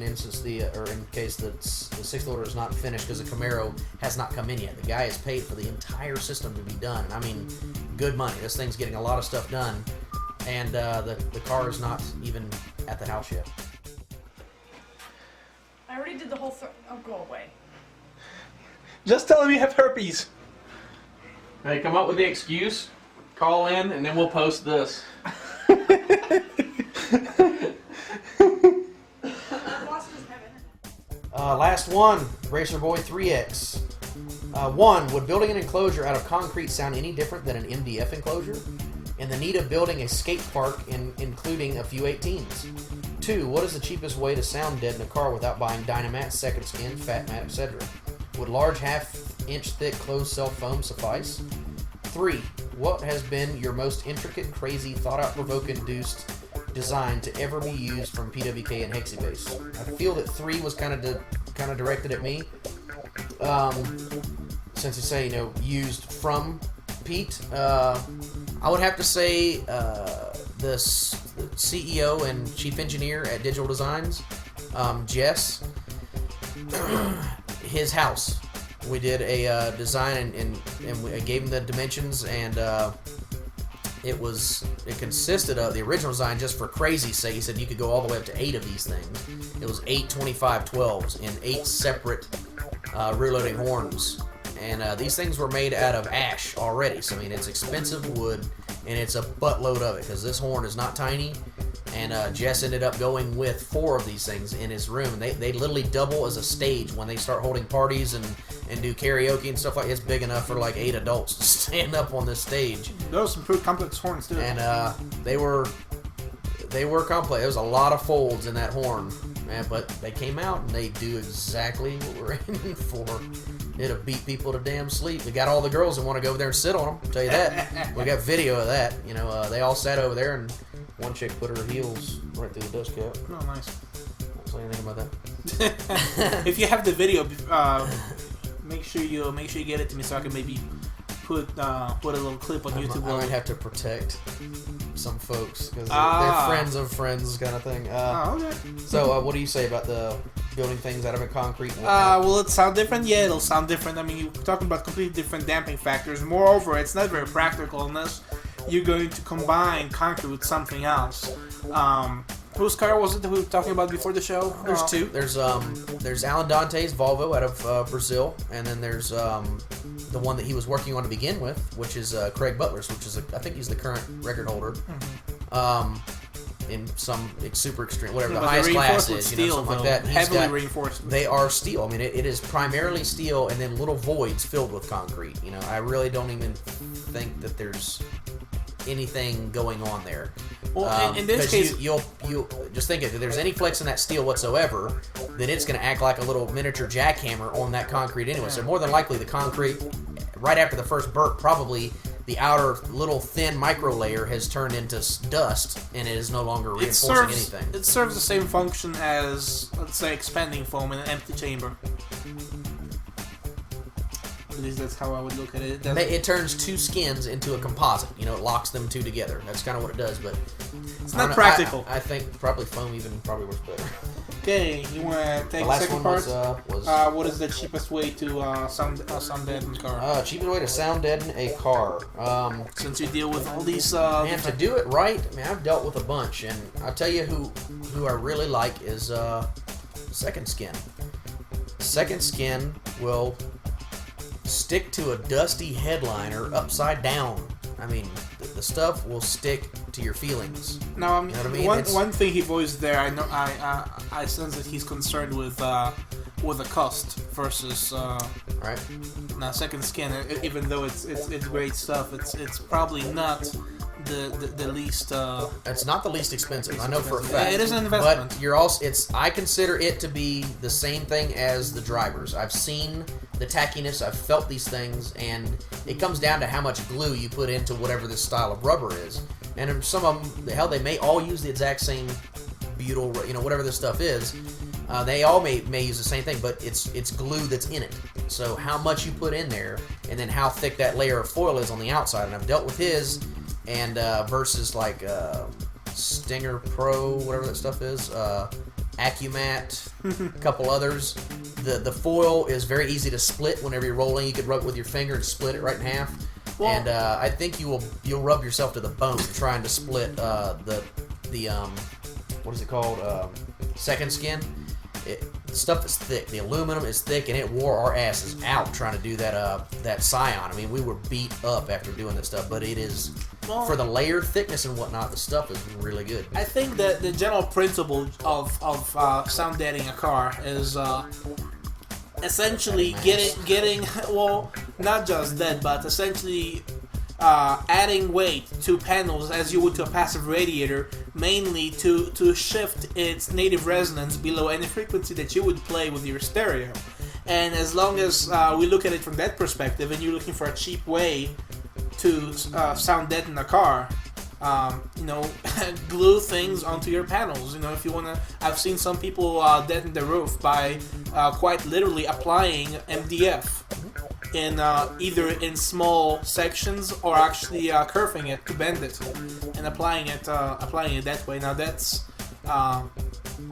in case the sixth order is not finished because the Camaro has not come in yet. The guy has paid for the entire system to be done. I mean, good money. This thing's getting a lot of stuff done, and the car is not even at the house yet. I already did the whole oh, go away. Just tell him you have herpes. Hey, come up with the excuse, call in, and then we'll post this. Last one, Racer Boy 3X. 1. Would building an enclosure out of concrete sound any different than an MDF enclosure? And the need of building a skate park including a few 18s. 2. What is the cheapest way to sound deaden a car without buying Dynamat, Second Skin, Fat Mat, etc.? Would large half-inch thick closed cell foam suffice? 3. What has been your most intricate, crazy, thought-out-provoking induced design to ever be used from PWK and Hexibase? I feel that 3 was kind of directed at me. Since you say, used from Pete. I would have to say the CEO and chief engineer at Digital Designs, Jess, his house. We did a design and we gave him the dimensions, and it consisted of the original design just for crazy's sake. He said you could go all the way up to 8 of these things. It was 8 25-12s in 8 separate rear-loading horns. And these things were made out of ash already. So, I mean, it's expensive wood, and it's a buttload of it, because this horn is not tiny. And Jess ended up going with 4 of these things in his room. They literally double as a stage when they start holding parties and do karaoke and stuff like that. It's big enough for like 8 adults to stand up on this stage. Those are some pretty complex horns, too. And they were complex. There was a lot of folds in that horn. But they came out, and they do exactly what we're aiming for. It'll beat people to damn sleep. We got all the girls that want to go over there and sit on them. I'll tell you that. We got video of that. They all sat over there, and one chick put her heels right through the dust cap. Oh, nice. Won't say anything about that. If you have the video, make sure you get it to me so I can maybe put a little clip on YouTube. I might have to protect some folks because they're friends of friends kind of thing. Okay. So, what do you say about the building things out of a concrete? Will it sound different? Yeah, it'll sound different. I mean, you're talking about completely different damping factors. Moreover, it's not very practical unless you're going to combine concrete with something else. Whose car was it that we were talking about before the show? There's 2. There's Alan Dante's Volvo out of Brazil, and then there's the one that he was working on to begin with, which is Craig Butler's, which is I think he's the current record holder. In some super extreme, whatever the highest class is, steel, something like that. Heavily reinforced. They are steel. I mean, it is primarily steel, and then little voids filled with concrete. I really don't even think that there's anything going on there. Well, in this case, you'll just think if there's any flex in that steel whatsoever, then it's going to act like a little miniature jackhammer on that concrete anyway. So more than likely, the concrete right after the first burp, probably the outer little thin micro layer has turned into dust, and it is no longer reinforcing anything. It serves the same function as, let's say, expanding foam in an empty chamber. At least that's how I would look at it. It turns 2 skins into a composite. It locks them 2 together. That's kind of what it does, but it's not practical. I think probably foam probably works better. Okay, you want to take the second part? What is the cheapest way to sound deaden a car? Cheapest way to sound deaden a car. Since you deal with all these... man, to do it right, I've dealt with a bunch, and I'll tell you who I really like is Second Skin. Second Skin will stick to a dusty headliner upside down. I mean, the stuff will stick to your feelings. Now, I mean, one thing he voiced there, I know, I sense that he's concerned with the cost versus right. Now, Second Skin, even though it's great stuff, it's probably not the least. It's not the least expensive. I know for a fact. It is an investment. But you're also. I consider it to be the same thing as the drivers. I've seen the tackiness. I've felt these things, and it comes down to how much glue you put into whatever this style of rubber is. And some of them, they may all use the exact same butyl, whatever this stuff is. They all may use the same thing, but it's glue that's in it. So how much you put in there, and then how thick that layer of foil is on the outside. And I've dealt with his, and versus like Stinger Pro, whatever that stuff is. Acumat, a couple others. The foil is very easy to split whenever you're rolling. You could rub it with your finger and split it right in half. Well- And I think you'll rub yourself to the bone trying to split the what is it called? Second skin. The stuff is thick. The aluminum is thick, and it wore our asses out trying to do that Scion. I mean, we were beat up after doing that stuff, but it is, Well- for the layer thickness and whatnot, the stuff is really good. I think that the general principle of sound deadening a car is essentially getting well, not just that, but essentially adding weight to panels as you would to a passive radiator, mainly to shift its native resonance below any frequency that you would play with your stereo. And as long as we look at it from that perspective, and you're looking for a cheap way to sound deaden a car, glue things onto your panels. If you wanna, I've seen some people deaden the roof by quite literally applying MDF in either in small sections or actually curving it to bend it and applying it that way. Now that's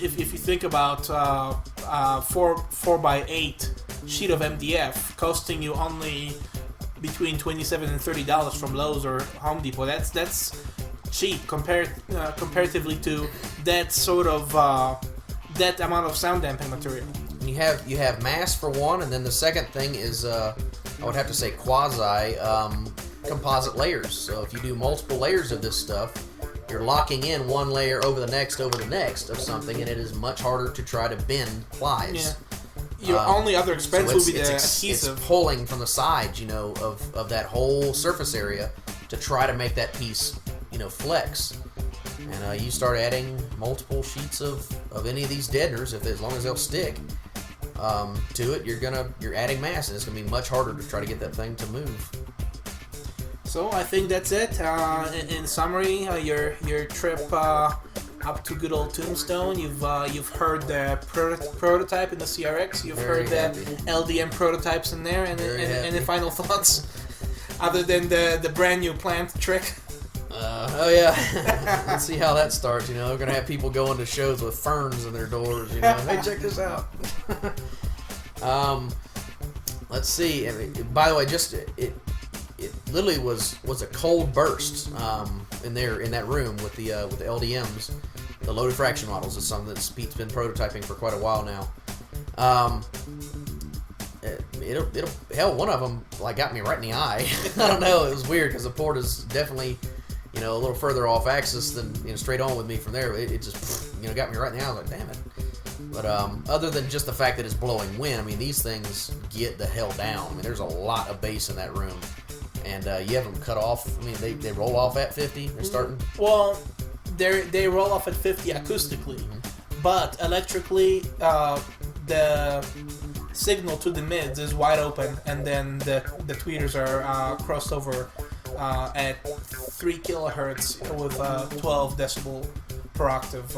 if you think about 4x8 sheet of MDF costing you only between $27 and $30 from Lowe's or Home Depot. That's cheap comparatively to that sort of that amount of sound damping material. You have mass for one, and then the second thing is I would have to say quasi composite layers. So if you do multiple layers of this stuff, you're locking in one layer over the next of something, and it is much harder to try to bend plies. Yeah. Your only other expense So would be the it's adhesive. pulling from the sides, of that whole surface area to try to make that piece, flex. And you start adding multiple sheets of any of these deadeners, as long as they'll stick to it, you're adding mass, and it's gonna be much harder to try to get that thing to move. So I think that's it. In summary, your trip up to good old Tombstone. You've heard the prototype in the CRX. You've Very heard the happy. LDM prototypes in there. And Very any happy. final thoughts, other than the brand new plant trick? Oh yeah, let's see how that starts. They're gonna have people going to shows with ferns in their doors. Hey, check this out. Let's see. By the way, it literally was a cold burst in that room with the LDMs, the low diffraction models. Is something that Pete's been prototyping for quite a while now. Hell, one of them got me right in the eye. I don't know. It was weird because the port is definitely a little further off axis than straight on with me from there. It just got me right in the eye. I was like, damn it. But other than just the fact that it's blowing wind, these things get the hell down. There's a lot of bass in that room, and you have them cut off. They roll off at 50. They're starting. Well, they roll off at 50 acoustically, but electrically, the signal to the mids is wide open, and then the tweeters are crossed over at 3 kilohertz with 12 decibel per octave.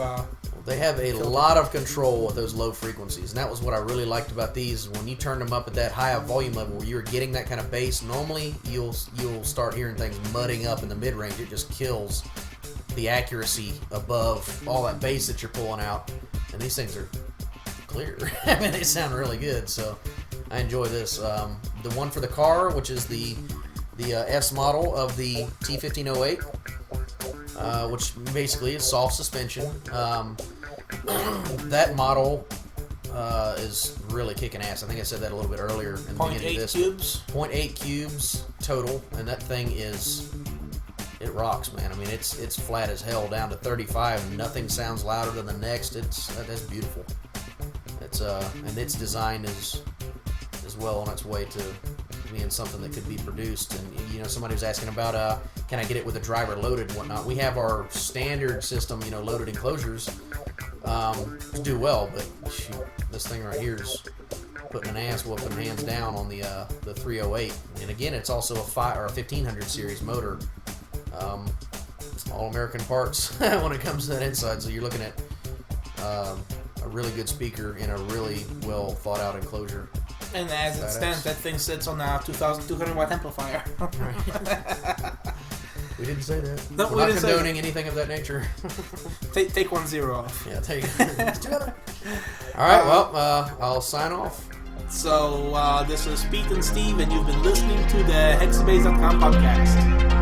They have a lot of control with those low frequencies, and that was what I really liked about these. When you turn them up at that high volume level, where you're getting that kind of bass, normally you'll start hearing things mudding up in the mid range. It just kills the accuracy above all that bass that you're pulling out, and these things are clear. They sound really good, so I enjoy this. The one for the car, which is the S model of the T1508, which basically is soft suspension. That model is really kicking ass. I think I said that a little bit earlier in the beginning of 0.8 this. cubes. 0.8 cubes total, and that thing it rocks, man. It's flat as hell down to 35. Nothing sounds louder than the next. That's beautiful. And its design is well on its way to being something that could be produced. And somebody was asking about can I get it with a driver loaded and whatnot. We have our standard system, loaded enclosures do well, but shoot, this thing right here is putting an ass whooping hands down on the 308. And again, it's also a 1500 series motor. All American parts when it comes to that inside. So you're looking at a really good speaker in a really well thought out enclosure. And as it stands, that thing sits on a 2,200 watt amplifier. We didn't say that. No, we We're not didn't say condoning anything of that nature. Take 1-0 off. Yeah, there you go. All right, well, I'll sign off. So, this is Pete and Steve, and you've been listening to the Hexabase.com podcast.